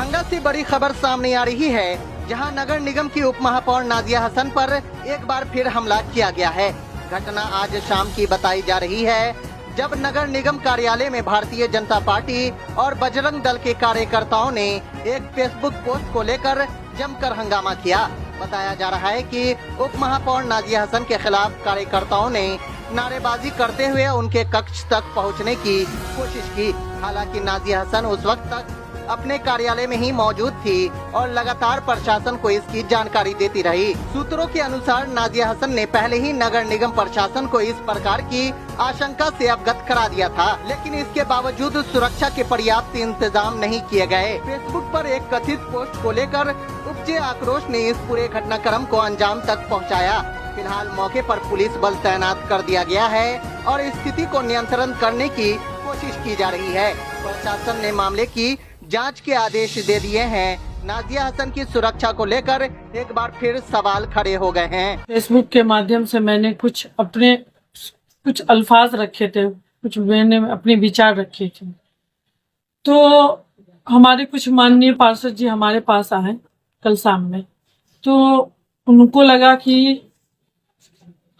बंगा से बड़ी खबर सामने आ रही है, जहां नगर निगम की उप महापौर नाजिया हसन पर एक बार फिर हमला किया गया है। घटना आज शाम की बताई जा रही है, जब नगर निगम कार्यालय में भारतीय जनता पार्टी और बजरंग दल के कार्यकर्ताओं ने एक फेसबुक पोस्ट को लेकर जमकर हंगामा किया। बताया जा रहा है कि उप महापौर नाजिया हसन के खिलाफ कार्यकर्ताओं ने नारेबाजी करते हुए उनके कक्ष तक पहुंचने की कोशिश की। हालांकि नाजिया हसन उस वक्त तक अपने कार्यालय में ही मौजूद थी और लगातार प्रशासन को इसकी जानकारी देती रही। सूत्रों के अनुसार नाजिया हसन ने पहले ही नगर निगम प्रशासन को इस प्रकार की आशंका से अवगत करा दिया था, लेकिन इसके बावजूद सुरक्षा के पर्याप्त इंतजाम नहीं किए गए। फेसबुक पर एक कथित पोस्ट को लेकर उपजे आक्रोश ने इस पूरे घटनाक्रम को अंजाम तक पहुँचाया। फिलहाल मौके पर पुलिस बल तैनात कर दिया गया है और स्थिति को नियंत्रण करने की कोशिश की जा रही है। प्रशासन ने मामले की जांच के आदेश दे दिए हैं। नाजिया हसन की सुरक्षा को लेकर एक बार फिर सवाल खड़े हो गए हैं। फेसबुक के माध्यम से मैंने कुछ अल्फाज रखे थे, कुछ मैंने अपने विचार रखे थे। तो हमारे कुछ माननीय पार्षद जी हमारे पास आए कल शाम में, तो उनको लगा कि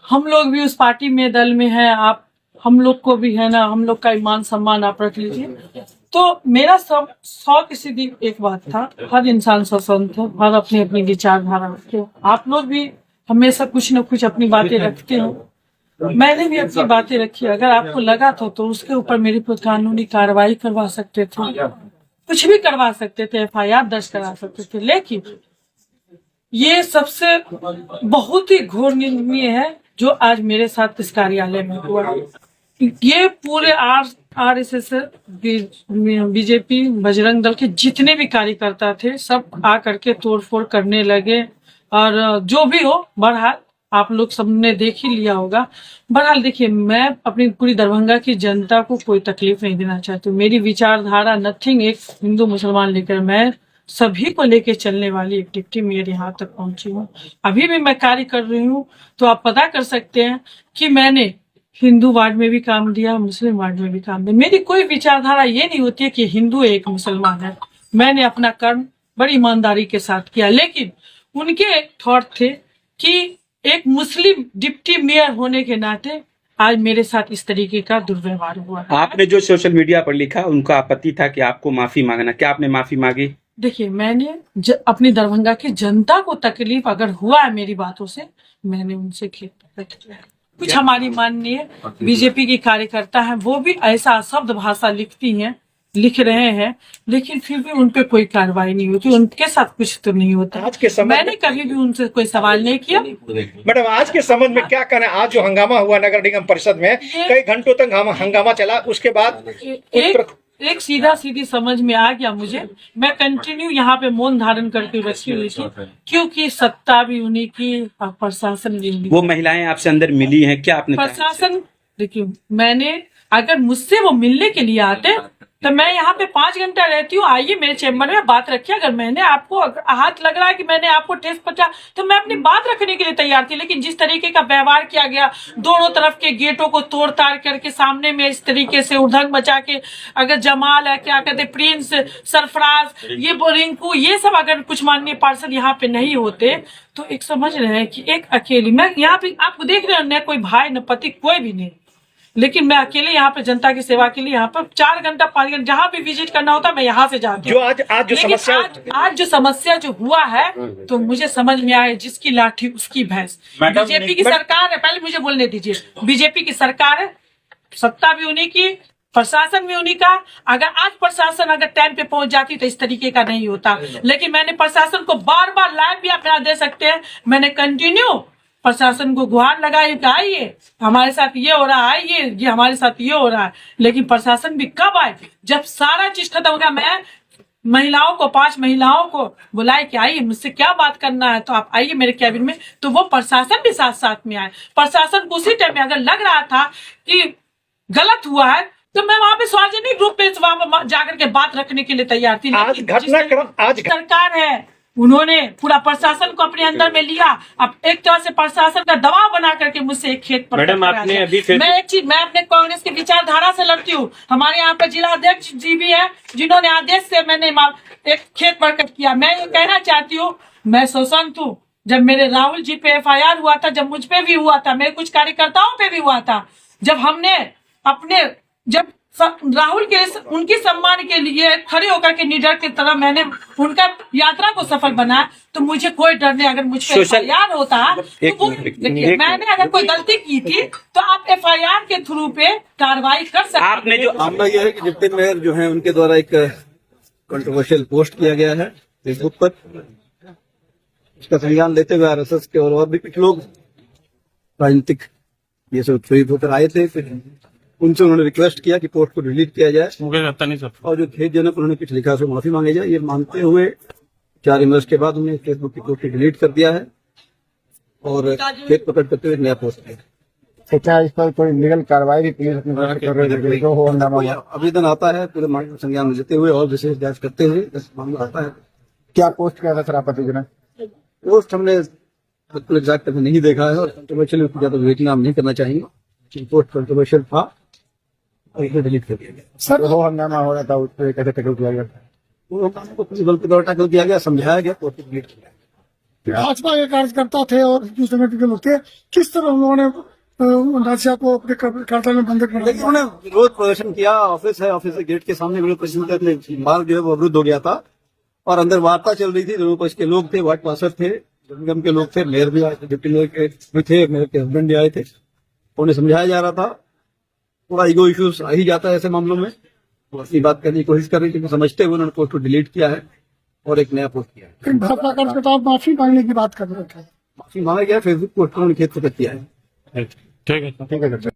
हम लोग भी उस पार्टी में दल में है, आप हम लोग को भी है ना, हम लोग का ईमान सम्मान आप रख लीजिए। तो मेरा सब 100% एक बात था, हर इंसान स्वतंत्र है, हर अपनी अपनी विचारधारा रखते हो। आप लोग भी हमेशा कुछ न कुछ अपनी बातें रखते हो, मैंने भी अपनी बातें रखी। अगर आपको लगा तो उसके ऊपर मेरे पर कानूनी कार्रवाई करवा सकते थे, कुछ भी करवा सकते थे, FIR दर्ज करा सकते थे। लेकिन ये सबसे बहुत ही घोर निंदनीय है जो आज मेरे साथ इस कार्यालय में हुआ। ये पूरे RSS, BJP, बजरंग दल के जितने भी कार्यकर्ता थे सब आकर के तोड़फोड़ करने लगे। और जो भी हो, बहरहाल आप लोग सबने देख ही लिया होगा। बहरहाल देखिए, मैं अपनी पूरी दरभंगा की जनता को कोई तकलीफ नहीं देना चाहती हूँ। मेरी विचारधारा नथिंग एक हिंदू मुसलमान लेकर, मैं सभी को लेके चलने वाली एक डिप्टी मेयर यहाँ तक पहुंची हूँ। अभी भी मैं कार्य कर रही हूँ, तो आप पता कर सकते हैं कि मैंने हिंदू वार्ड में भी काम दिया, मुस्लिम वार्ड में भी काम दिया। मेरी कोई विचारधारा ये नहीं होती है कि हिंदू एक मुसलमान है। मैंने अपना कर्म बड़ी ईमानदारी के साथ किया, लेकिन उनके थॉट थे कि एक मुस्लिम डिप्टी मेयर होने के नाते आज मेरे साथ इस तरीके का दुर्व्यवहार हुआ। आपने जो सोशल मीडिया पर लिखा, उनका आपत्ति था कि आपको माफी मांगना, क्या आपने माफी मांगी? देखिए, मैंने अपनी दरभंगा की जनता को तकलीफ अगर हुआ है मेरी बातों से, मैंने उनसे खेद प्रकट किया। कुछ हमारी माननीय BJP की कार्यकर्ता हैं, वो भी ऐसा शब्द भाषा लिख रहे हैं, लेकिन फिर भी उन पे कोई कार्रवाई नहीं होती, उनके साथ कुछ तो नहीं होता। मैंने कभी भी उनसे कोई सवाल नहीं किया। मैडम, आज के संबंध में क्या कहना है? आज जो हंगामा हुआ नगर निगम परिषद में, कई घंटों तक हंगामा चला, उसके बाद एक सीधी समझ में आ गया मुझे। मैं कंटिन्यू यहाँ पे मौन धारण करके रखी हुई थी, क्योंकि सत्ता भी उन्हीं की और प्रशासन भी उन्हीं। वो महिलाएं आपसे अंदर मिली हैं, क्या आपने? प्रशासन, देखिए, मैंने अगर मुझसे वो मिलने के लिए आते तो मैं यहाँ पे 5 घंटा रहती हूँ। आइए मेरे चैम्बर में बात रखिए। अगर मैंने आपको हाथ लग रहा है कि मैंने आपको ठेस पहुंचा, तो मैं अपनी बात रखने के लिए तैयार थी। लेकिन जिस तरीके का व्यवहार किया गया, दोनों तरफ के गेटों को तोड़ ताड़ करके सामने में इस तरीके से उधंग मचा के, अगर जमाल है, क्या कहते, प्रिंस, सरफराज, ये रिंकू, ये सब अगर कुछ माननीय पार्षद यहाँ पे नहीं होते, तो एक समझ रहे हैं कि एक अकेली मैं यहाँ पे, आपको देख रहे हो, न कोई भाई न पति, कोई भी नहीं, लेकिन मैं अकेले यहाँ पे जनता की सेवा के लिए यहाँ पर 4 घंटा 5 घंटा जहाँ भी विजिट करना होता मैं यहाँ से जाती हूँ। आज जो समस्या जो हुआ है, तो मुझे समझ में आया, जिसकी लाठी उसकी भैंस। BJP की सरकार है, पहले मुझे बोलने दीजिए। BJP की सरकार है, सत्ता भी उन्हीं की, प्रशासन भी उन्हीं का। अगर आज प्रशासन अगर टाइम पे पहुंच जाती तो इस तरीके का नहीं होता। लेकिन मैंने प्रशासन को बार बार लाइव भी आप यहाँ दे सकते हैं, मैंने कंटिन्यू प्रशासन को गुहार लगाई, आइए हमारे साथ ये हो रहा है, ये हमारे साथ ये हो रहा है। लेकिन प्रशासन भी कब आए? जब सारा चीज खत्म हो गया। मैं महिलाओं को, 5 महिलाओं को बुलाए कि आइए मुझसे क्या बात करना है, तो आप आइए मेरे कैबिन में। तो वो प्रशासन भी साथ साथ में आए। प्रशासन को उसी टाइम में अगर लग रहा था कि गलत हुआ है, तो मैं वहां पे सार्वजनिक रूप में वहां जाकर के बात रखने के लिए तैयार थी। आज घटनाक्रम, आज सरकार है, उन्होंने पूरा प्रशासन को अपने अंदर में लिया। अब एक तरह से प्रशासन का दबाव बना करके मुझसे एक खेत पर मैडम, आपने अभी मैं एक चीज, मैं अपने कांग्रेस की विचारधारा से लड़ती हूँ। हमारे यहाँ पे जिला अध्यक्ष जी भी है जिन्होंने आदेश से मैंने एक खेत प्रकट किया। मैं ये कहना चाहती हूँ, मैं सशंत हूँ। जब मेरे राहुल जी पे FIR हुआ था, जब मुझ पे भी हुआ था, मेरे कुछ कार्यकर्ताओं पे भी हुआ था, जब हमने अपने जब राहुल के उनके सम्मान के लिए खड़े होकर के निडर की तरह मैंने उनका यात्रा को सफल बनाया, तो मुझे कोई डर नहीं। अगर मुझ पर FIR होता तो वो देखिए, मैंने अगर कोई गलती की थी तो आप FIR के थ्रू पे कार्रवाई कर सकते। आपने जो मामला यह है कि डिप्टी मेयर जो है उनके द्वारा एक कंट्रोवर्शियल पोस्ट किया गया है फेसबुक पर। उसका संज्ञान लेते हुए RSS के और भी कुछ लोग राजनीतिक ये सब प्रेरित होकर आए थे, फिर उनसे उन्होंने रिक्वेस्ट किया कि पोस्ट को डिलीट किया जाए और जो खेदजनक उन्होंने कुछ लिखा है माफी मांगी जाए। ये मानते हुए 4 इमर्स के बाद उन्होंने फेसबुक की पोस्ट डिलीट कर दिया है और खेत पकड़ करते हुए नया पोस्ट किया। क्या इस पर कोई लीगल कार्रवाई भी पुलिस कर रही है? जो हो हंगामा आवेदन आता है पूरे मामले को संज्ञान में लेते हुए और विशेष जांच करते हुए मामला आता है। क्या पोस्ट किया था सर आपत्ति ने? पोस्ट हमने बिल्कुल एग्जैक्ट कभी नहीं देखा है और कंट्रोवर्शियल ज्यादा विवेचना हम नहीं करना चाहेंगे। पोस्ट कंट्रोवर्शियल था और इसे डिलीट कर दिया गया। सर हो हंगामा हो रहा था, उस पर कैसे टैकल किया गया? वो हंगामे को पुलिस बल के द्वारा टैकल किया गया, समझाया गया, पोस्ट को डिलीट किया गया। भाजपा के कार्यकर्ता थे और दूसरे समिति के लोग थे, किस तरह उन्होंने नासिया को अपने कार्यालय में बंद कर लेकिन उन्होंने विरोध प्रदर्शन किया। ऑफिस है, ऑफिस के गेट के सामने विरोध प्रदर्शन करने मार्ग जो है वो अवरुद्ध हो गया था और अंदर वार्ता चल रही थी। दोनों पक्ष के लोग थे, वार्ड पार्षद थे, निगम के लोग थे, मेयर भी आए थे, डिप्टी मेयर के भी थे, मेयर के हस्बैंड भी आए थे। उन्हें समझाया जा रहा था। थोड़ा ईगो इश्यूज आ ही जाता है ऐसे मामलों में। वो अपनी बात करने की कोशिश कर रही थी, समझते हुए उन्होंने पोस्ट को डिलीट किया है और एक नया पोस्ट किया है। भाजपा कार्यकर्ता माफी मांगने की बात कर रहे थे। माफी मांगा गया, फेसबुक पोस्ट पर उन्होंने खेत पकड़ किया है। ठीक है सर।